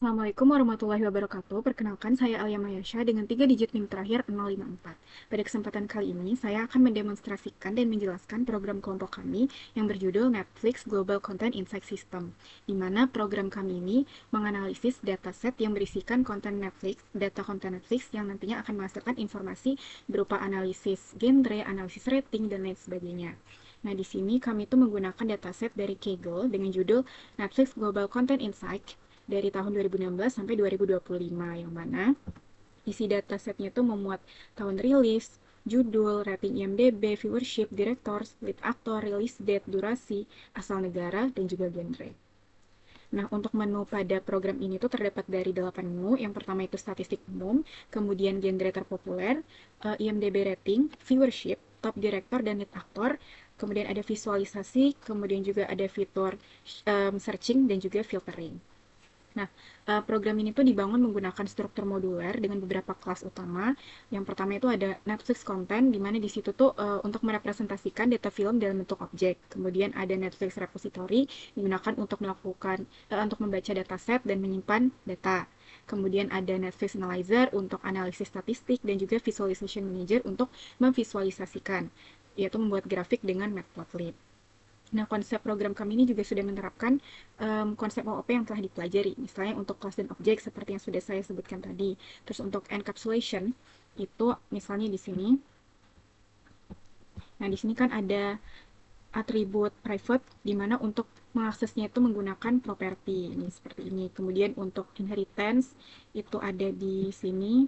Assalamualaikum warahmatullahi wabarakatuh. Perkenalkan, saya Alia Mayasha dengan 3 digit NIM terakhir 054. Pada kesempatan kali ini, saya akan mendemonstrasikan dan menjelaskan program kelompok kami yang berjudul Netflix Global Content Insight System, di mana program kami ini menganalisis dataset yang berisikan konten Netflix, data konten Netflix yang nantinya akan menghasilkan informasi berupa analisis genre, analisis rating, dan lain sebagainya. Nah, di sini kami itu menggunakan dataset dari Kaggle dengan judul Netflix Global Content Insight dari tahun 2016 sampai 2025, yang mana isi datasetnya itu memuat tahun rilis, judul, rating IMDb, viewership, directors, lead actor, release date, durasi, asal negara, dan juga genre. Nah, untuk menu pada program ini tuh terdapat dari 8 menu. Yang pertama itu statistik umum, kemudian genre terpopuler, IMDb rating, viewership, top director dan lead actor, kemudian ada visualisasi, kemudian juga ada fitur searching dan juga filtering. Nah, program ini tuh dibangun menggunakan struktur moduler dengan beberapa kelas utama. Yang pertama itu ada Netflix Content, di mana di situ tuh untuk merepresentasikan data film dalam bentuk objek. Kemudian ada Netflix Repository, digunakan untuk untuk membaca dataset dan menyimpan data. Kemudian ada Netflix Analyzer untuk analisis statistik dan juga Visualization Manager untuk memvisualisasikan, yaitu membuat grafik dengan Matplotlib. Nah, konsep program kami ini juga sudah menerapkan konsep OOP yang telah dipelajari, misalnya untuk class dan objek seperti yang sudah saya sebutkan tadi. Terus untuk encapsulation itu misalnya di sini. Nah, di sini kan ada atribut private di mana untuk mengaksesnya itu menggunakan property ini seperti ini. Kemudian untuk inheritance itu ada di sini.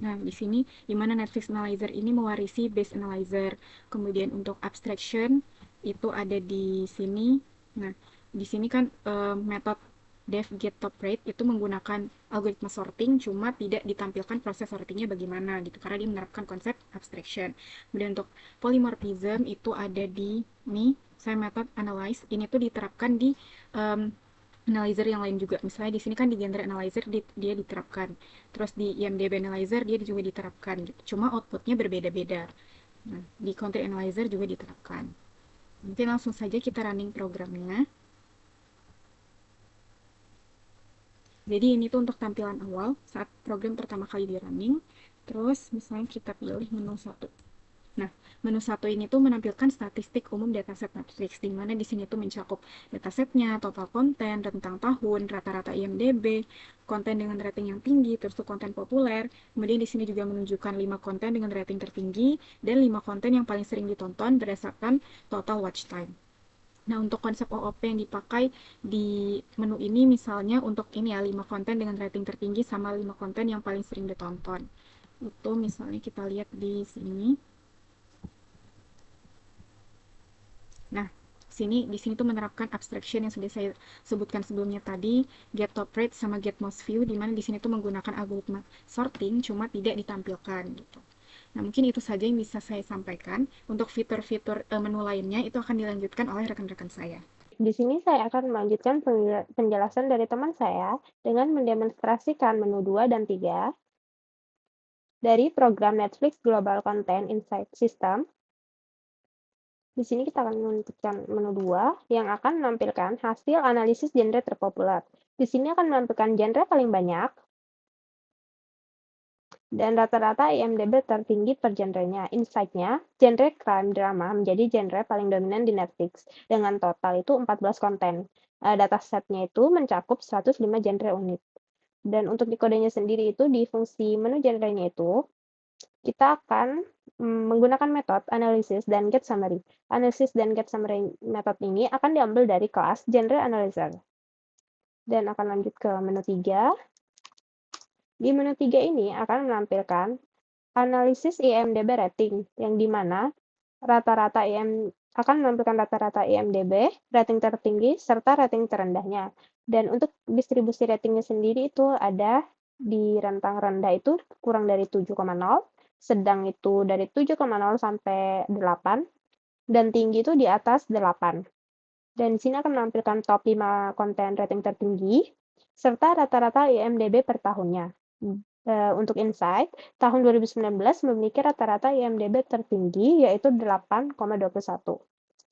Nah, di sini di mana Netflix Analyzer ini mewarisi base analyzer. Kemudian untuk abstraction itu ada di sini. Nah, di sini kan metode dev get top rate itu menggunakan algoritma sorting, cuma tidak ditampilkan proses sortingnya bagaimana gitu, karena dia menerapkan konsep abstraction. Kemudian untuk polymorphism itu ada di ini, saya method analyze ini tuh diterapkan di um, analyzer yang lain juga. Misalnya di sini kan di genre analyzer dia diterapkan. Terus di IMDb analyzer dia juga diterapkan gitu. Cuma outputnya berbeda-beda. Nah, di content analyzer juga diterapkan. Mungkin langsung saja kita running programnya. Jadi ini tuh untuk tampilan awal saat program pertama kali di running. Terus misalnya kita pilih menu 1. Nah, menu satu ini tuh menampilkan statistik umum dataset Netflix, di mana di sini tuh mencakup datasetnya, total konten, rentang tahun, rata-rata IMDb, konten dengan rating yang tinggi, terus tuh konten populer. Kemudian di sini juga menunjukkan 5 konten dengan rating tertinggi dan 5 konten yang paling sering ditonton berdasarkan total watch time. Nah, untuk konsep OOP yang dipakai di menu ini misalnya untuk ini ya 5 konten dengan rating tertinggi sama 5 konten yang paling sering ditonton. Itu misalnya kita lihat di sini. Nah, di sini tuh menerapkan abstraction yang sudah saya sebutkan sebelumnya tadi, get top rate sama get most view, di mana di sini tuh menggunakan algoritma sorting, cuma tidak ditampilkan gitu. Nah, mungkin itu saja yang bisa saya sampaikan. Untuk fitur-fitur menu lainnya itu akan dilanjutkan oleh rekan-rekan saya. Di sini saya akan melanjutkan penjelasan dari teman saya dengan mendemonstrasikan menu 2 dan 3 dari program Netflix Global Content Insight System. Di sini kita akan melanjutkan menu 2 yang akan menampilkan hasil analisis genre terpopuler. Di sini akan menampilkan genre paling banyak dan rata-rata IMDb tertinggi per genrenya. Insight-nya, genre crime drama menjadi genre paling dominan di Netflix dengan total itu 14 konten. Datasetnya itu mencakup 105 genre unik. Dan untuk di kodenya sendiri itu di fungsi menu genrenya itu kita akan menggunakan metode analysis dan get summary. Analysis dan get summary method ini akan diambil dari kelas genre analyzer. Dan akan lanjut ke menu 3. Di menu 3 ini akan menampilkan analisis IMDb rating, yang dimana akan menampilkan rata-rata IMDb, rating tertinggi, serta rating terendahnya. Dan untuk distribusi ratingnya sendiri itu ada di rentang rendah itu kurang dari 7,0, sedang itu dari 7,0 sampai 8, dan tinggi itu di atas 8. Dan di sini akan menampilkan top 5 konten rating tertinggi, serta rata-rata IMDb per tahunnya. Untuk Insight, tahun 2019 memiliki rata-rata IMDb tertinggi, yaitu 8,21.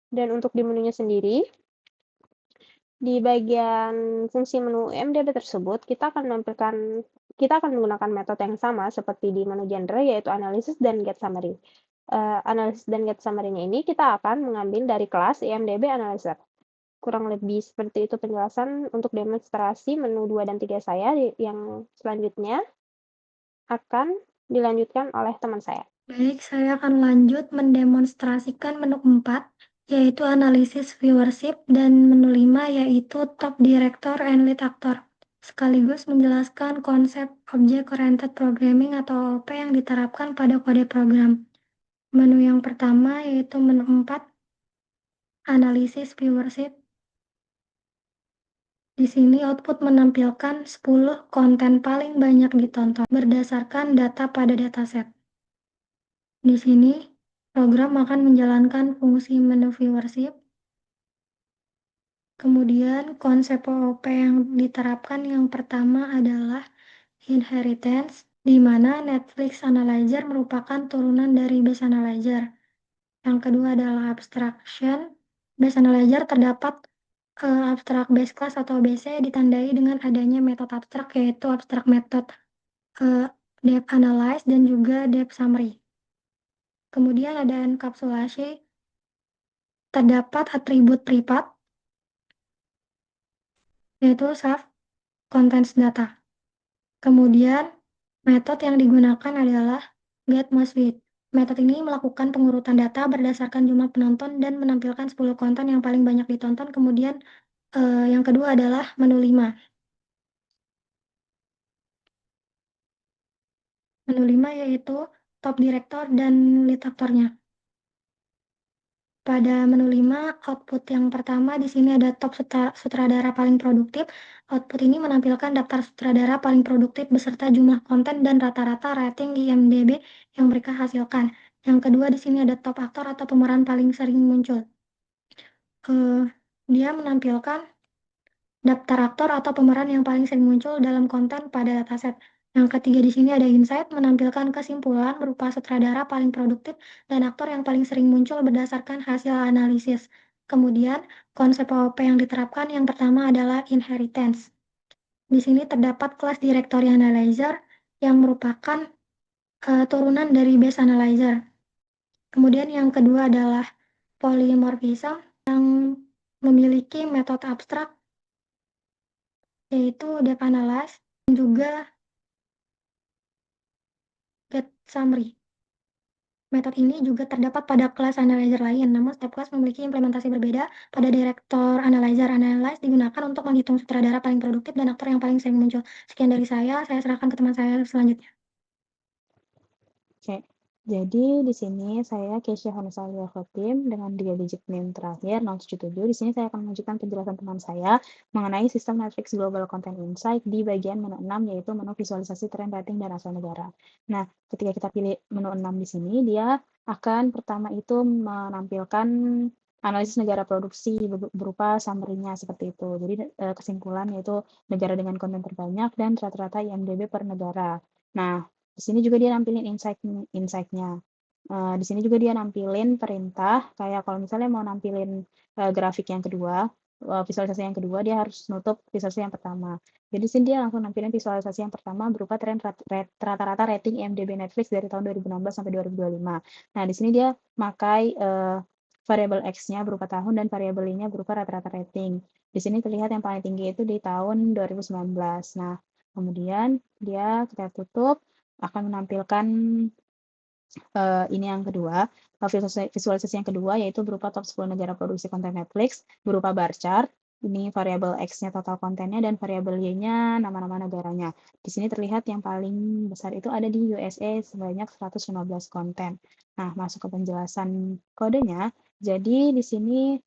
Dan untuk di menunya sendiri, Di bagian fungsi menu IMDb tersebut, kita akan menggunakan metode yang sama seperti di menu genre, yaitu analisis dan get summary. Analisis dan get summary-nya ini kita akan mengambil dari kelas IMDb Analyzer. Kurang lebih seperti itu penjelasan untuk demonstrasi menu 2 dan 3 saya, yang selanjutnya akan dilanjutkan oleh teman saya. Baik, saya akan lanjut mendemonstrasikan menu 4, yaitu analisis viewership, dan menu 5, yaitu top director and lead actor, sekaligus menjelaskan konsep object-oriented programming atau OOP yang diterapkan pada kode program. Menu yang pertama yaitu menu 4, analisis viewership. Di sini output menampilkan 10 konten paling banyak ditonton berdasarkan data pada dataset. Di sini, program akan menjalankan fungsi menu viewership. Kemudian, konsep OOP yang diterapkan yang pertama adalah inheritance, di mana Netflix Analyzer merupakan turunan dari Base Analyzer. Yang kedua adalah abstraction. Base Analyzer terdapat abstract base class atau BC ditandai dengan adanya metode abstrak, yaitu abstract method depth analyze dan juga depth summary. Kemudian ada encapsulasi, terdapat atribut privat, yaitu self contents data. Kemudian metode yang digunakan adalah get most viewed. Metode ini melakukan pengurutan data berdasarkan jumlah penonton dan menampilkan 10 konten yang paling banyak ditonton. Kemudian yang kedua adalah menu 5. Menu 5 yaitu top director dan lead aktornya. Pada menu 5, output yang pertama di sini ada top sutradara paling produktif. Output ini menampilkan daftar sutradara paling produktif beserta jumlah konten dan rata-rata rating IMDb yang mereka hasilkan. Yang kedua di sini ada top aktor atau pemeran paling sering muncul. Dia menampilkan daftar aktor atau pemeran yang paling sering muncul dalam konten pada dataset. Yang ketiga di sini ada insight, menampilkan kesimpulan berupa sutradara paling produktif dan aktor yang paling sering muncul berdasarkan hasil analisis. Kemudian, konsep OOP yang diterapkan yang pertama adalah inheritance. Di sini terdapat kelas directory analyzer yang merupakan turunan dari base analyzer. Kemudian yang kedua adalah polymorphism yang memiliki metode abstrak, yaitu depth analyze dan juga get summary. Metode ini juga terdapat pada kelas analyzer lain, namun setiap kelas memiliki implementasi berbeda. Pada director analyzer, analyze digunakan untuk menghitung sutradara paling produktif dan aktor yang paling sering muncul. Sekian dari saya serahkan ke teman saya selanjutnya. Oke, jadi di sini saya Kesha Hanusalia Khotim dengan 3 digit NIM terakhir 077. Di sini saya akan menunjukkan penjelasan teman saya mengenai sistem Netflix Global Content Insight di bagian menu 6, yaitu menu visualisasi tren rating dan asal negara. Nah, ketika kita pilih menu 6 di sini, dia akan pertama itu menampilkan analisis negara produksi berupa summary-nya seperti itu. Jadi kesimpulan yaitu negara dengan konten terbanyak dan rata-rata IMDb per negara. Nah, di sini juga dia nampilin insight-nya. Di sini juga dia nampilin perintah, kayak kalau misalnya mau nampilin grafik yang kedua, visualisasi yang kedua, dia harus nutup visualisasi yang pertama. Jadi di sini dia langsung nampilin visualisasi yang pertama berupa tren rata-rata rating IMDb Netflix dari tahun 2016 sampai 2025. Nah, di sini dia pakai variabel X-nya berupa tahun dan variabel Y-nya berupa rata-rata rating. Di sini terlihat yang paling tinggi itu di tahun 2019. Nah, kemudian dia kita tutup akan menampilkan ini yang kedua, visualisasi yang kedua yaitu berupa top 10 negara produksi konten Netflix berupa bar chart. Ini variabel X-nya total kontennya dan variabel Y-nya nama-nama negaranya. Di sini terlihat yang paling besar itu ada di USA sebanyak 115 konten. Nah, masuk ke penjelasan kodenya. Jadi di sini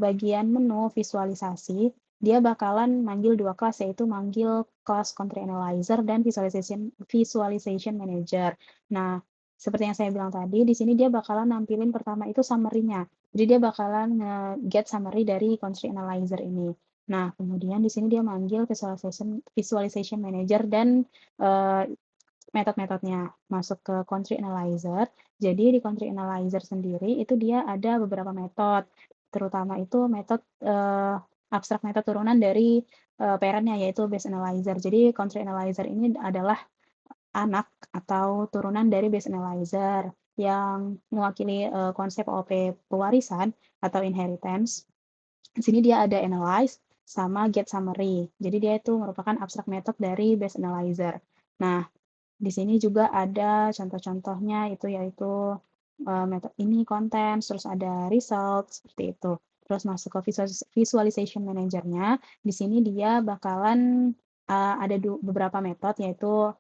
bagian menu visualisasi, dia bakalan manggil 2 kelas, yaitu manggil kelas Country Analyzer dan Visualization Manager. Nah, seperti yang saya bilang tadi, di sini dia bakalan nampilin pertama itu summary-nya. Jadi dia bakalan get summary dari Country Analyzer ini. Nah, kemudian di sini dia manggil Visualization Manager dan metode-metodenya. Masuk ke Country Analyzer. Jadi di Country Analyzer sendiri itu dia ada beberapa metode. Terutama itu metode abstrak method turunan dari parent-nya, yaitu Bayes analyzer. Jadi constraint analyzer ini adalah anak atau turunan dari Bayes analyzer yang mewakili konsep OP pewarisan atau inheritance. Di sini dia ada analyze sama get summary. Jadi dia itu merupakan abstrak method dari Bayes analyzer. Nah, di sini juga ada contoh-contohnya yaitu metode ini content, terus ada result seperti itu. Terus masuk ke visualization manager-nya. Di sini dia bakalan ada beberapa metode, yaitu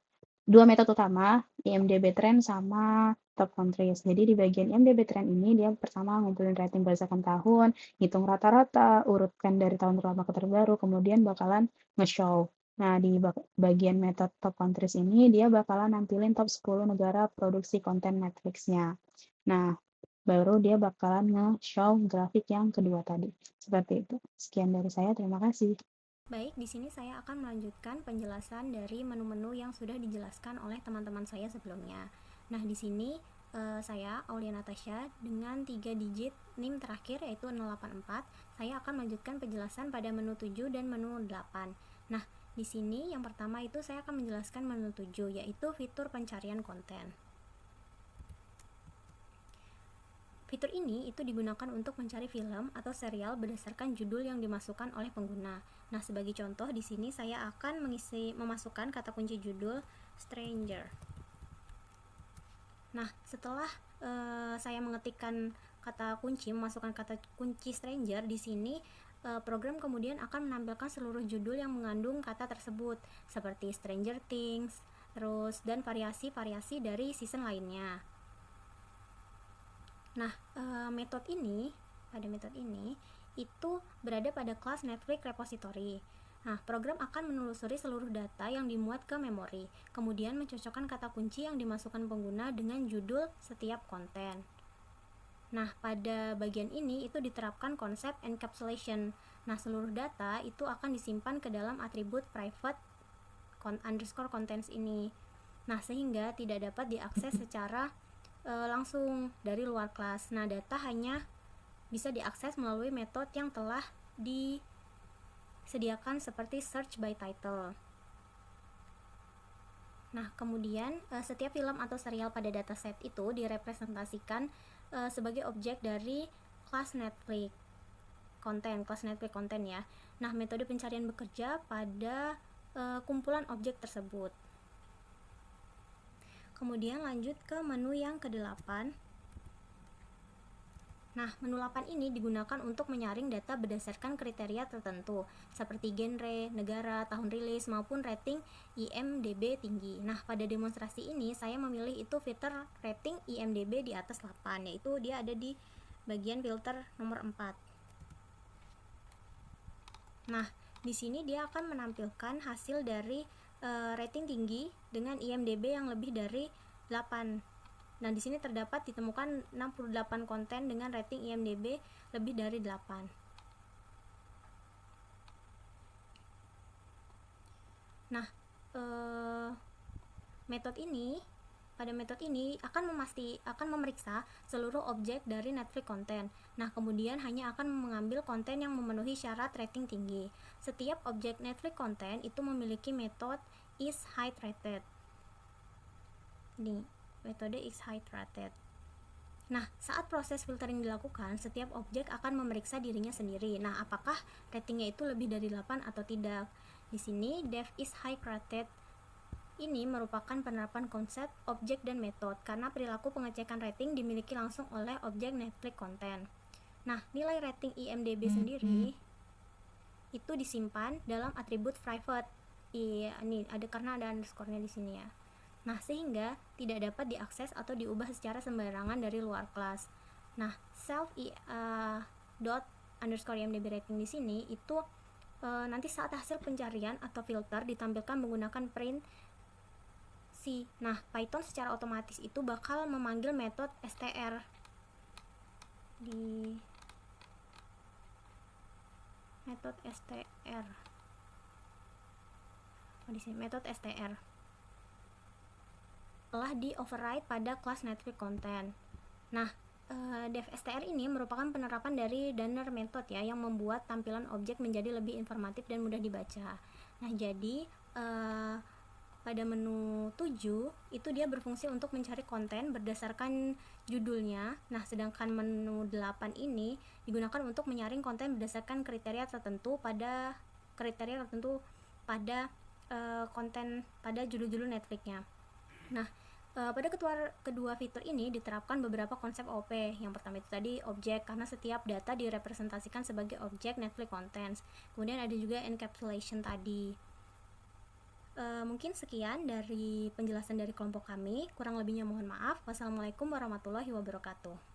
2 metode utama, IMDb Trend sama Top Countries. Jadi di bagian IMDb Trend ini dia pertama ngumpulin rating berdasarkan tahun, hitung rata-rata, urutkan dari tahun terlama ke terbaru, kemudian bakalan nge-show. Nah, di bagian metode Top Countries ini dia bakalan nampilin top 10 negara produksi konten Netflix-nya. Nah, baru dia bakalan nge-show grafik yang kedua tadi. Seperti itu. Sekian dari saya, terima kasih. Baik, di sini saya akan melanjutkan penjelasan dari menu-menu yang sudah dijelaskan oleh teman-teman saya sebelumnya. Nah, di sini saya, Aulia Natasha, dengan 3 digit NIM terakhir yaitu 084, saya akan melanjutkan penjelasan pada menu 7 dan menu 8. Nah, di sini yang pertama itu saya akan menjelaskan menu 7, yaitu fitur pencarian konten. Fitur ini itu digunakan untuk mencari film atau serial berdasarkan judul yang dimasukkan oleh pengguna. Nah, sebagai contoh di sini saya akan memasukkan kata kunci judul Stranger. Nah, setelah saya mengetikkan kata kunci, memasukkan kata kunci Stranger di sini, program kemudian akan menampilkan seluruh judul yang mengandung kata tersebut, seperti Stranger Things, dan variasi-variasi dari season lainnya. Nah, pada metode ini itu berada pada kelas Netflix repository. Nah, program akan menelusuri seluruh data yang dimuat ke memori, kemudian mencocokkan kata kunci yang dimasukkan pengguna dengan judul setiap konten. Nah, pada bagian ini itu diterapkan konsep encapsulation. Nah, seluruh data itu akan disimpan ke dalam atribut private _contents ini. Nah, sehingga tidak dapat diakses secara langsung dari luar kelas. Nah, data hanya bisa diakses melalui metode yang telah disediakan seperti search by title. Nah, kemudian setiap film atau serial pada dataset itu direpresentasikan sebagai objek dari kelas Netflix konten ya. Nah, metode pencarian bekerja pada kumpulan objek tersebut. Kemudian lanjut ke menu yang ke-8. Nah, menu 8 ini digunakan untuk menyaring data berdasarkan kriteria tertentu, seperti genre, negara, tahun rilis, maupun rating IMDb tinggi. Nah, pada demonstrasi ini saya memilih itu filter rating IMDb di atas 8, yaitu dia ada di bagian filter nomor 4. Nah, di sini dia akan menampilkan hasil dari rating tinggi dengan IMDb yang lebih dari 8. Nah, di sini terdapat ditemukan 68 konten dengan rating IMDb lebih dari 8. Nah, pada metode ini akan memeriksa seluruh objek dari Netflix konten. Nah, kemudian hanya akan mengambil konten yang memenuhi syarat rating tinggi. Setiap objek Netflix konten itu memiliki metode is_height_rated. Ini metode is_height_rated. Nah, saat proses filtering dilakukan, setiap objek akan memeriksa dirinya sendiri. Nah, apakah ratingnya itu lebih dari 8 atau tidak? Di sini def is_height_rated ini merupakan penerapan konsep objek dan metode karena perilaku pengecekan rating dimiliki langsung oleh objek Netflix konten. Nah, nilai rating IMDb sendiri itu disimpan dalam atribut private. Ini ada karena ada underscore-nya di sini ya. Nah, sehingga tidak dapat diakses atau diubah secara sembarangan dari luar kelas. Nah, self_IMDb rating di sini itu nanti saat hasil pencarian atau filter ditampilkan menggunakan print C. Nah, Python secara otomatis itu bakal memanggil metode str di metode str. Di sini metode str telah di override pada kelas Netflix konten. Nah, DevSTR ini merupakan penerapan dari Danner Method ya, yang membuat tampilan objek menjadi lebih informatif dan mudah dibaca. Nah, jadi pada menu 7 itu dia berfungsi untuk mencari konten berdasarkan judulnya. Nah, sedangkan menu 8 ini digunakan untuk menyaring konten berdasarkan kriteria tertentu pada konten pada judul-judul Netflix-nya. Nah, pada kedua fitur ini diterapkan beberapa konsep OP. Yang pertama itu tadi objek, karena setiap data direpresentasikan sebagai objek Netflix Contents. Kemudian ada juga encapsulation tadi. Mungkin sekian dari penjelasan dari kelompok kami. Kurang lebihnya mohon maaf. Wassalamualaikum warahmatullahi wabarakatuh.